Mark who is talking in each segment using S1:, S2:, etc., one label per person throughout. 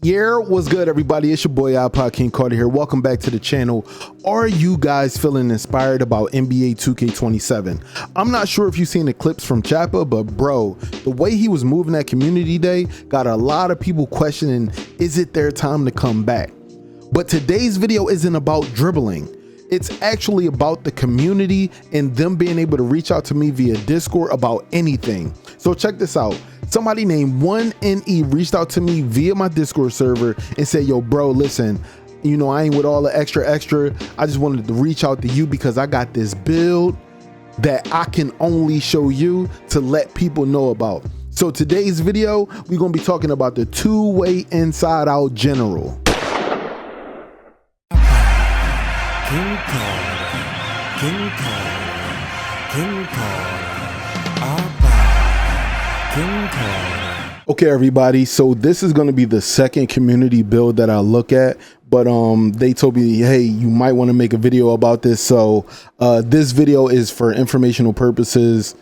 S1: Yeah, what's good, everybody? It's your boy iPodKingCarter here. Welcome back to the channel. Are you guys feeling inspired about NBA 2K27? I'm not sure if you've seen the clips from Chappa, but bro, the way he was moving at Community Day got a lot of people questioning, is it their time to come back? But today's video isn't about dribbling. It's actually about the community and them being able to reach out to me via Discord about anything. So check this out. Somebody named 1NE reached out to me via my Discord server and said, yo, bro, listen, you know, I ain't with all the extra. I just wanted to reach out to you because I got this build that I can only show you to let people know about. So today's video, we're going to be talking about the two-way inside out general. Okay, everybody, so this is going to be the second community build that I look at, but they told me, hey, you might want to make a video about this. So this video is for informational purposes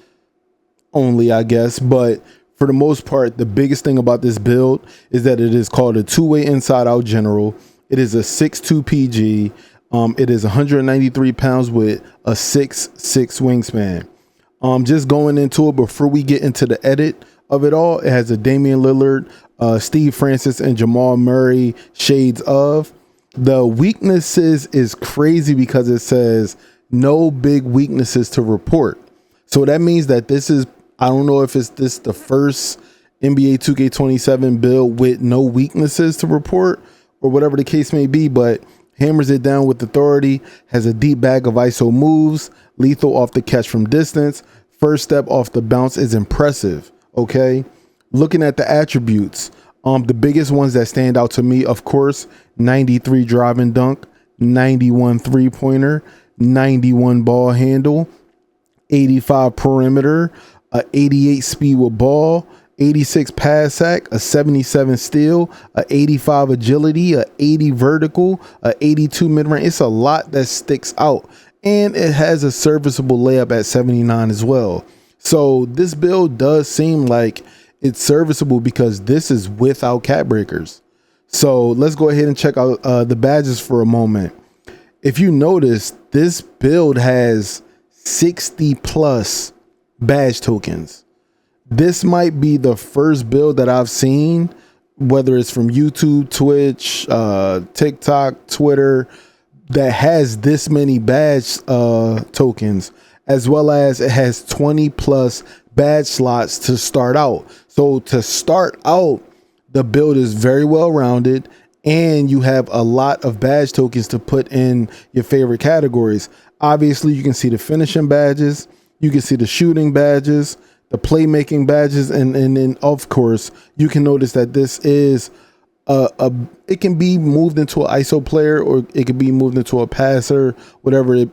S1: only, I guess, but for the most part, the biggest thing about this build is that it is called a two-way inside out general. It is a 6'2" PG. It is 193 pounds with a 6'6" wingspan. Just going into it, before we get into the edit of it all, it has a Damian Lillard, Steve Francis, and Jamal Murray shades of. The weaknesses is crazy because it says no big weaknesses to report. So that means that this is, I don't know if it's this the first NBA 2K27 build with no weaknesses to report or whatever the case may be, but hammers it down with authority, has a deep bag of ISO moves, lethal off the catch from distance, first step off the bounce is impressive. Okay, looking at the attributes, the biggest ones that stand out to me, of course, 93 drive and dunk, 91 three-pointer, 91 ball handle, 85 perimeter, 88 speed with ball, 86 pass sack, a 77 steal, a 85 agility, a 80 vertical, a 82 mid-range. It's a lot that sticks out, and it has a serviceable layup at 79 as well. So this build does seem like it's serviceable because this is without cap breakers. So let's go ahead and check out the badges for a moment. If you notice, this build has 60 plus badge tokens. This might be the first build that I've seen, whether it's from YouTube, Twitch, TikTok, Twitter, that has this many badge tokens, as well as it has 20 plus badge slots to start out. So to start out, the build is very well rounded, and you have a lot of badge tokens to put in your favorite categories. Obviously, you can see the finishing badges, you can see the shooting badges, the playmaking badges, and then of course you can notice that this is it can be moved into an ISO player, or it can be moved into a passer, whatever it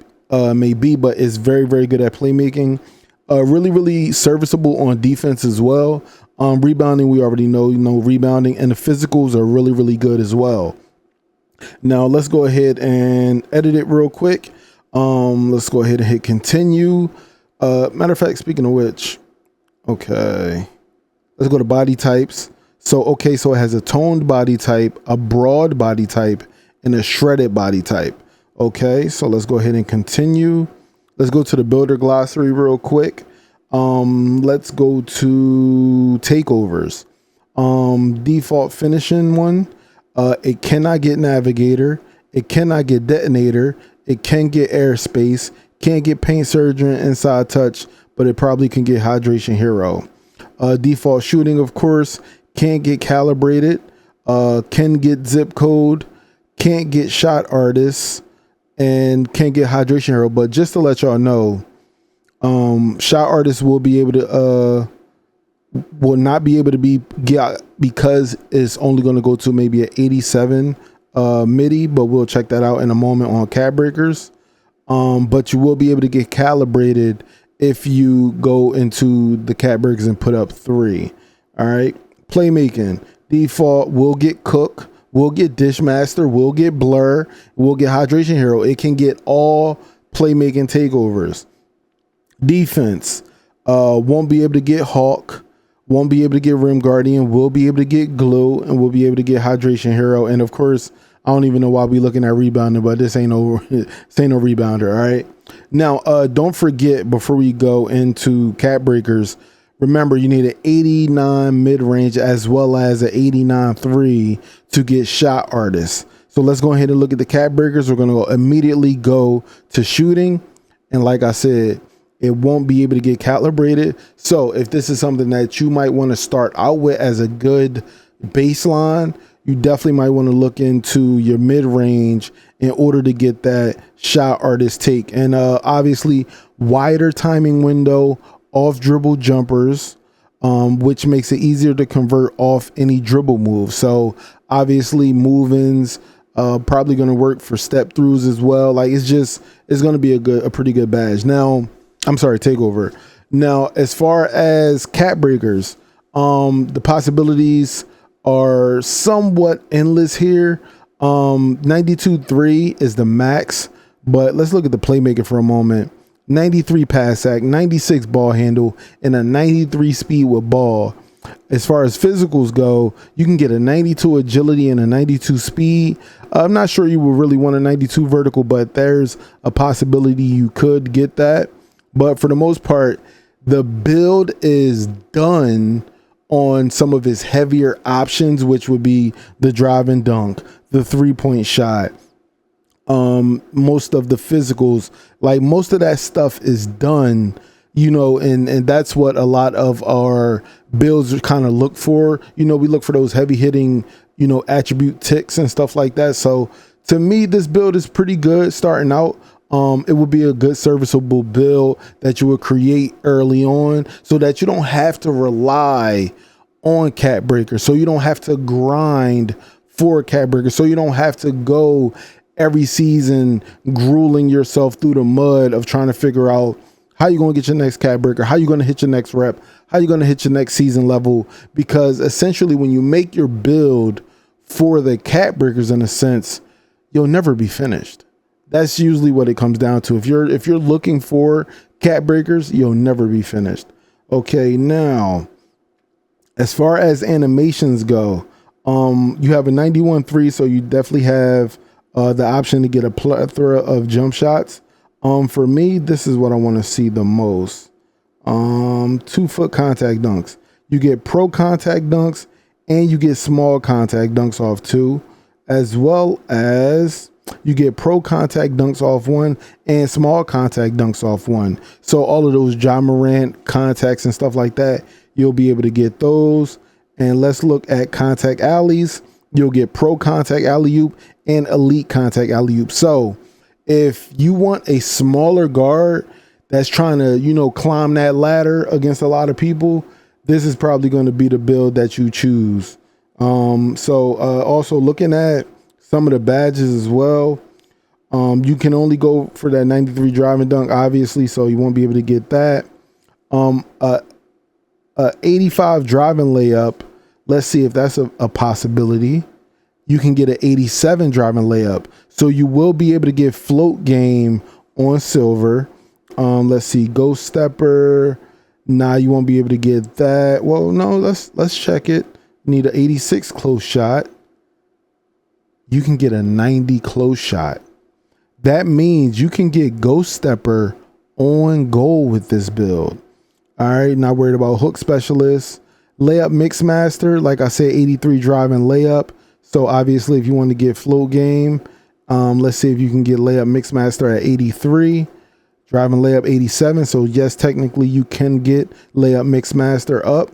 S1: may be, but it's very good at playmaking. Really serviceable on defense as well. Rebounding, we already know, rebounding, and the physicals are really good as well. Now let's go ahead and edit it real quick. Let's go ahead and hit continue. Matter of fact, speaking of which, okay, let's go to body types. So okay, so it has a toned body type, a broad body type, and a shredded body type. Okay, so let's go ahead and continue. Let's go to the builder glossary real quick. Let's go to takeovers. Default finishing one. It cannot get navigator. It cannot get detonator. It can get airspace. Can't get paint surgeon, inside touch, but it probably can get hydration hero. Default shooting, of course, can't get calibrated. Can get zip code. Can't get shot artist. And can't get hydration hero. But just to let y'all know, shot artists will be able to will not be able to get because it's only going to go to maybe an 87 MIDI, but we'll check that out in a moment on cap breakers. But you will be able to get calibrated if you go into the cap breakers and put up 3. All right, playmaking default will get cook. We'll get Dishmaster, we'll get Blur, we'll get Hydration Hero. It can get all playmaking takeovers. Defense won't be able to get Hawk, Won't be able to get Rim Guardian. We'll be able to get Glue, and we'll be able to get Hydration Hero. And of course, I don't even know why we're looking at Rebounder, but this ain't no rebounder. All right. Now, don't forget, before we go into Cat Breakers, remember you need an 89 mid range as well as an 89 3 to get Shot Artist. So let's go ahead and look at the Cat Breakers. We're going to immediately go to shooting. And like I said, it won't be able to get calibrated. So if this is something that you might want to start out with as a good baseline, you definitely might want to look into your mid range in order to get that Shot Artist take. And obviously wider timing window, off dribble jumpers, which makes it easier to convert off any dribble move. So obviously move-ins, probably going to work for step throughs as well. Like it's going to be a pretty good badge. Now, I'm sorry, takeover. Now, as far as Cat Breakers, the possibilities are somewhat endless here. 92.3 is the max, but let's look at the playmaking for a moment. 93 pass sack, 96 ball handle, and a 93 speed with ball. As far as physicals go, you can get a 92 agility and a 92 speed. I'm not sure you will really want a 92 vertical, but there's a possibility you could get that. But for the most part, the build is done on some of his heavier options, which would be the drive and dunk, the 3-point shot, most of the physicals, like most of that stuff is done, you know, and that's what a lot of our builds kind of look for. You know, we look for those heavy hitting, you know, attribute ticks and stuff like that. So to me, this build is pretty good starting out. It would be a good serviceable build that you would create early on so that you don't have to rely on Cat Breaker. So you don't have to grind for Cat Breaker. So you don't have to go every season grueling yourself through the mud of trying to figure out how you're going to get your next Cat Breaker, how you're going to hit your next rep, how you're going to hit your next season level. Because essentially when you make your build for the Cat Breakers, in a sense, you'll never be finished. That's usually what it comes down to. If you're looking for Cat Breakers, you'll never be finished. Okay, now, as far as animations go, you have a 91.3, so you definitely have the option to get a plethora of jump shots. For me, this is what I want to see the most. 2-foot contact dunks. You get pro contact dunks and you get small contact dunks off 2, as well as you get pro contact dunks off 1 and small contact dunks off 1. So all of those Ja Morant contacts and stuff like that, you'll be able to get those. And let's look at contact alleys. You'll get pro contact alley-oop and elite contact alley-oop. So if you want a smaller guard that's trying to, you know, climb that ladder against a lot of people, this is probably going to be the build that you choose. Also looking at some of the badges as well. You can only go for that 93 drive and dunk, obviously, so you won't be able to get that. 85 driving layup. Let's see if that's a possibility. You can get an 87 driving layup. So you will be able to get float game on silver. Let's see, Ghost Stepper. Nah, you won't be able to get that. Well, no, let's check it. Need an 86 close shot. You can get a 90 close shot. That means you can get Ghost Stepper on goal with this build. All right, not worried about hook specialist. Layup mix master, like I said, 83 driving layup. So obviously if you want to get float game, let's see if you can get layup mix master at 83. Driving layup 87. So yes, technically you can get layup mix master up.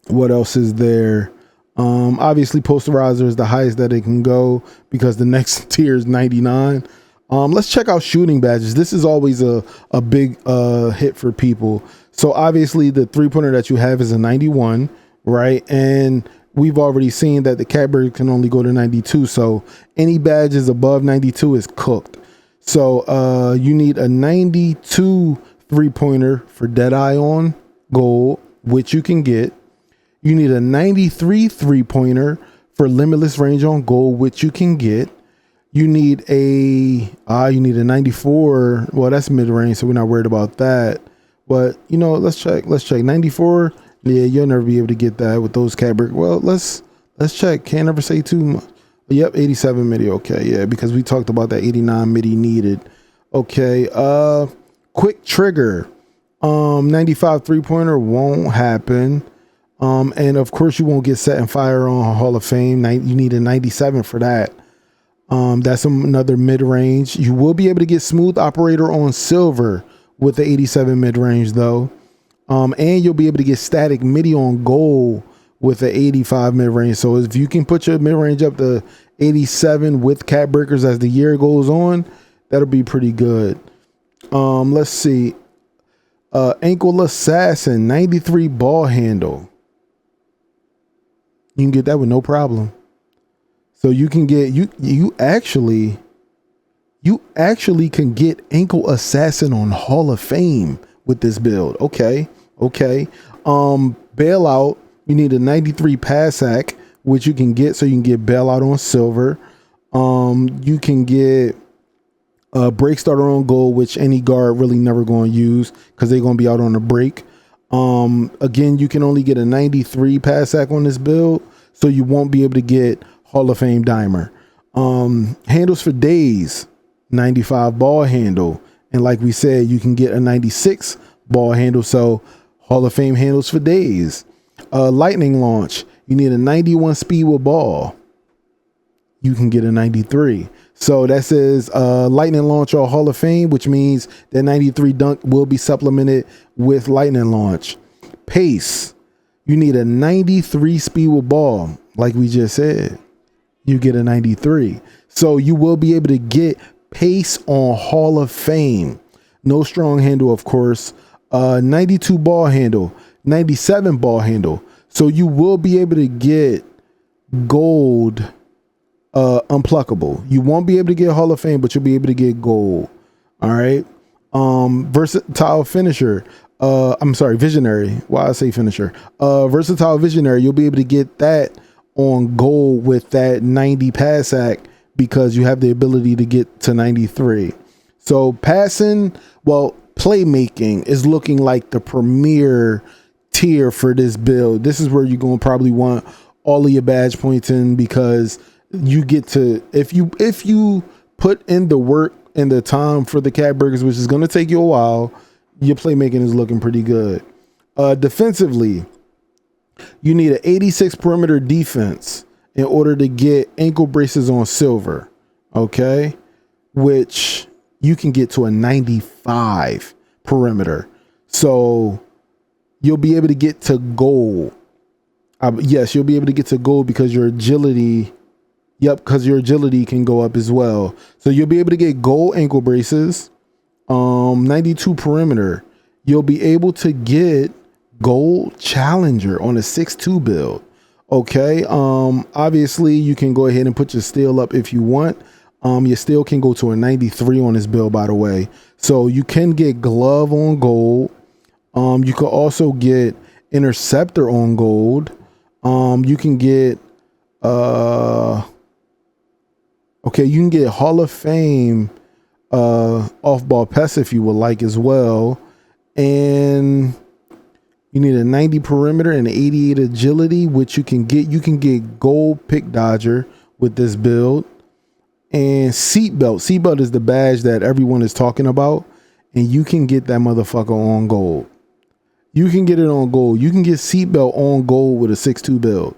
S1: What else is there? Obviously posterizer is the highest that it can go because the next tier is 99. Let's check out shooting badges. This is always a big hit for people. So obviously the 3-pointer that you have is a 91, right? And we've already seen that the Cat Breaker can only go to 92. So any badges above 92 is cooked. So you need a 92 3-pointer for Deadeye on goal, which you can get. You need a 93 3-pointer for Limitless Range on goal, which you can get. You need a 94. Well, that's mid range, so we're not worried about that. But you know, let's check. 94. Yeah, you'll never be able to get that with those cat breakers. Well, let's check. Can't never say too much. Yep, 87 MIDI. Okay, yeah, because we talked about that 89 MIDI needed. Okay, quick trigger. 95 3-pointer won't happen. And of course you won't get set and fire on Hall of Fame. You need a 97 for that. That's another mid-range. You will be able to get smooth operator on silver with the 87 mid-range though. And you'll be able to get static MIDI on gold with the 85 mid-range. So if you can put your mid-range up to 87 with cat breakers as the year goes on, that'll be pretty good. Let's see. Ankle Assassin 93 ball handle. You can get that with no problem. So you can get you actually can get Ankle Assassin on Hall of Fame with this build. Okay. Bailout, you need a 93 pass hack, which you can get, so you can get bailout on silver. You can get break starter on gold, which any guard really never going to use because they're going to be out on a break. Again, you can only get a 93 pass hack on this build, so you won't be able to get Hall of Fame dimer. Handles for days, 95 ball handle, and like we said, you can get a 96 ball handle, so Hall of Fame handles for days. Lightning launch, you need a 91 speed with ball. You can get a 93. So that says lightning launch or Hall of Fame, which means that 93 dunk will be supplemented with lightning launch. Pace, you need a 93 speed with ball. Like we just said, you get a 93. So you will be able to get pace on Hall of Fame. No strong handle, of course. 92 ball handle, 97 ball handle. So you will be able to get gold unpluckable. You won't be able to get Hall of Fame, but you'll be able to get gold. All right. Versatile finisher. I'm sorry, visionary. Why I say finisher? Versatile visionary. You'll be able to get that on gold with that 90 pass hack because you have the ability to get to 93. So passing, well, playmaking is looking like the premier tier for this build. This is where you're going to probably want all of your badge points in, because you get to, if you put in the work and the time for the cat burgers, which is going to take you a while, your playmaking is looking pretty good. Defensively, you need an 86 perimeter defense in order to get ankle braces on silver. Okay. Which you can get to a 95 perimeter. So you'll be able to get to gold. Yes, you'll be able to get to gold because your agility, because your agility can go up as well. So you'll be able to get gold ankle braces, 92 perimeter. You'll be able to get gold challenger on a 6'2" build. Okay. Obviously you can go ahead and put your steel up if you want. Your steel can go to a 93 on this build, by the way. So you can get glove on gold. You could also get interceptor on gold. You can get you can get Hall of Fame off-ball pass if you would like as well. And you need a 90 perimeter and 88 agility, which you can get gold pick dodger with this build. And seatbelt. Seatbelt is the badge that everyone is talking about, and you can get that motherfucker on gold. You can get it on gold. You can get seatbelt on gold with a 6'2" build.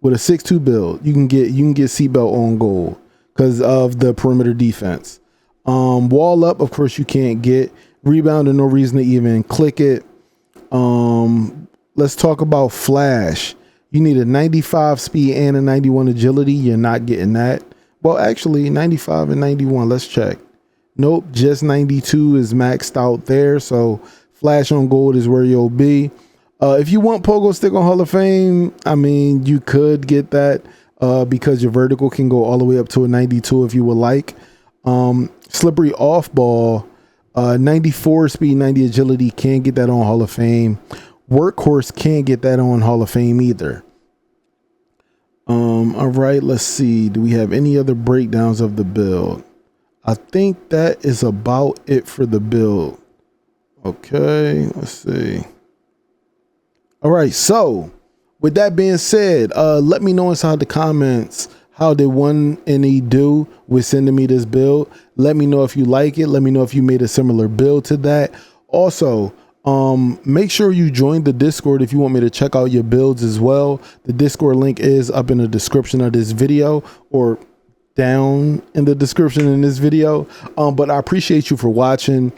S1: With a 6'2" build, you can get seatbelt on gold because of the perimeter defense. Wall up, of course, you can't get. Rebound, and no reason to even click it. Let's talk about flash. You need a 95 speed and a 91 agility. You're not getting that. Well, actually, 95 and 91. Let's check. Nope, just 92 is maxed out there. So flash on gold is where you'll be. If you want pogo stick on Hall of Fame, I mean, you could get that because your vertical can go all the way up to a 92 if you would like. Slippery off ball, 94 speed, 90 agility, can't get that on Hall of Fame. Workhorse can't get that on Hall of Fame either. All right, let's see. Do we have any other breakdowns of the build? I think that is about it for the build. Okay, let's see. All right, so with that being said, let me know inside the comments how did one NE do with sending me this build. Let me know if you like it. Let me know if you made a similar build to that. Also, make sure you join the Discord if you want me to check out your builds as well. The Discord link is up in the description of this video, or down in the description in this video. But I appreciate you for watching.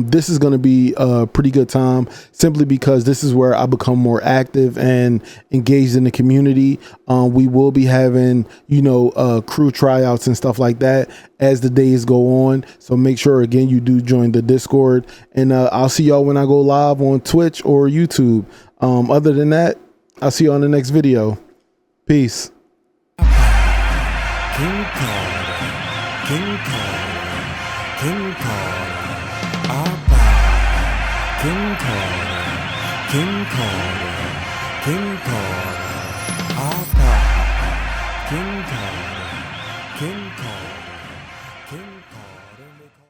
S1: This is going to be a pretty good time, simply because this is where I become more active and engaged in the community. We will be having, crew tryouts and stuff like that as the days go on. So make sure, again, you do join the Discord, and I'll see y'all when I go live on Twitch or YouTube. Other than that, I'll see you on the next video. Peace.
S2: King Carter, King Carter, King Carter, King Carter, King Carter, King Carter, King Carter, King Carter, King Carter.